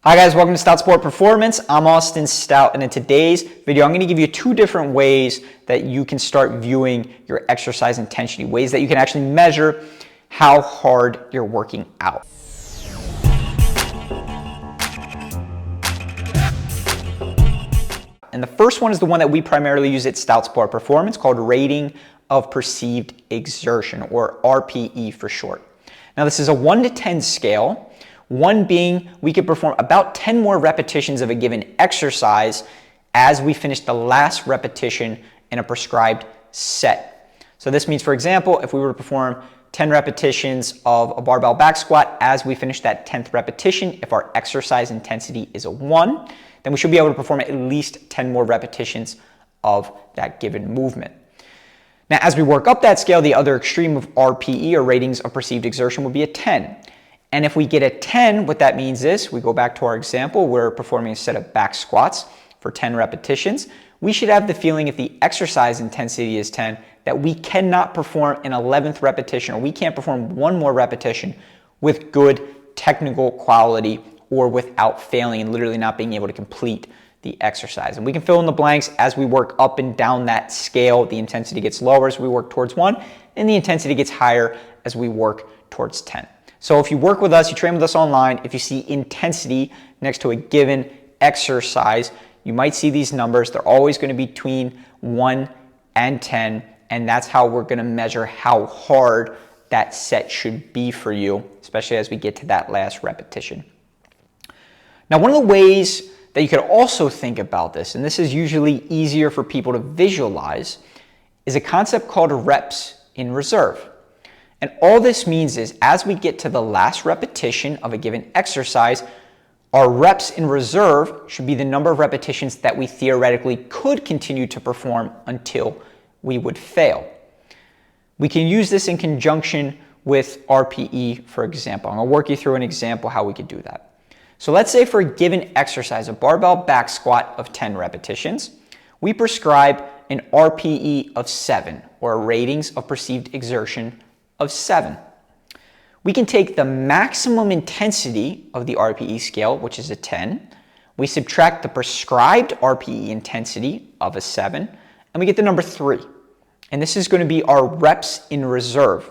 Hi guys, welcome to Stout Sport Performance. I'm Austin Stout, and in today's video, I'm going to give you 2 different ways that you can start viewing your exercise intensity, ways that you can actually measure how hard you're working out. And the first one is the one that we primarily use at Stout Sport Performance, called rating of perceived exertion, or RPE for short. Now this is a 1 to 10 scale. 1 being we could perform about 10 more repetitions of a given exercise as we finish the last repetition in a prescribed set. So this means, for example, if we were to perform 10 repetitions of a barbell back squat as we finish that 10th repetition, if our exercise intensity is a 1, then we should be able to perform at least 10 more repetitions of that given movement. Now, as we work up that scale, the other extreme of RPE, or ratings of perceived exertion, would be a 10. And if we get a 10, what that means is, we go back to our example, we're performing a set of back squats for 10 repetitions. We should have the feeling, if the exercise intensity is 10, that we cannot perform an 11th repetition, or we can't perform 1 more repetition with good technical quality or without failing and literally not being able to complete the exercise. And we can fill in the blanks as we work up and down that scale. The intensity gets lower as we work towards 1, and the intensity gets higher as we work towards 10. So if you work with us, you train with us online, if you see intensity next to a given exercise, you might see these numbers. They're always going to be between 1 and 10, and that's how we're going to measure how hard that set should be for you, especially as we get to that last repetition. Now, one of the ways that you could also think about this, and this is usually easier for people to visualize, is a concept called reps in reserve. And all this means is, as we get to the last repetition of a given exercise, our reps in reserve should be the number of repetitions that we theoretically could continue to perform until we would fail. We can use this in conjunction with RPE, for example. I'm going to work you through an example how we could do that. So let's say for a given exercise, a barbell back squat of 10 repetitions, we prescribe an RPE of 7, or ratings of perceived exertion of 7. We can take the maximum intensity of the RPE scale, which is a 10. We subtract the prescribed RPE intensity of a 7, and we get the number 3. And this is going to be our reps in reserve.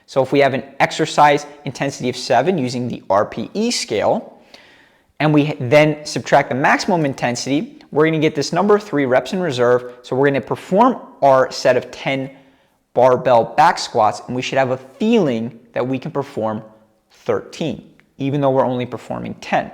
So if we have an exercise intensity of 7 using the RPE scale, and we then subtract the maximum intensity, we're going to get this number 3, reps in reserve. So we're going to perform our set of 10 barbell back squats, and we should have a feeling that we can perform 13, even though we're only performing 10.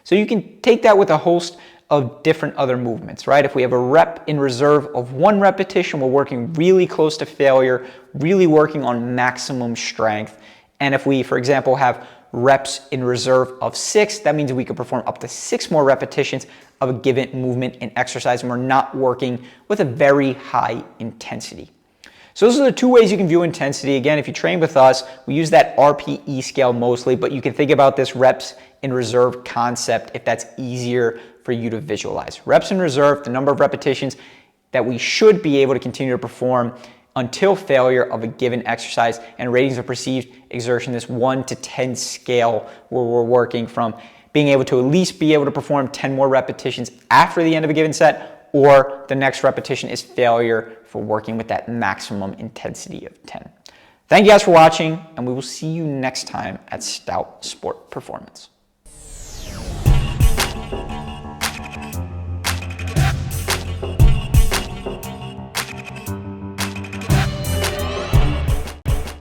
So you can take that with a host of different other movements, right? If we have a rep in reserve of 1 repetition, we're working really close to failure, really working on maximum strength. And if we, for example, have reps in reserve of 6, that means we could perform up to 6 more repetitions of a given movement and exercise, and we're not working with a very high intensity. So those are the 2 ways you can view intensity. Again, if you train with us, we use that RPE scale mostly, but you can think about this reps in reserve concept if that's easier for you to visualize. Reps in reserve, the number of repetitions that we should be able to continue to perform until failure of a given exercise, and ratings of perceived exertion, this 1 to 10 scale where we're working from being able to at least be able to perform 10 more repetitions after the end of a given set, or the next repetition is failure for working with that maximum intensity of 10. Thank you guys for watching, and we will see you next time at Stout Sport Performance.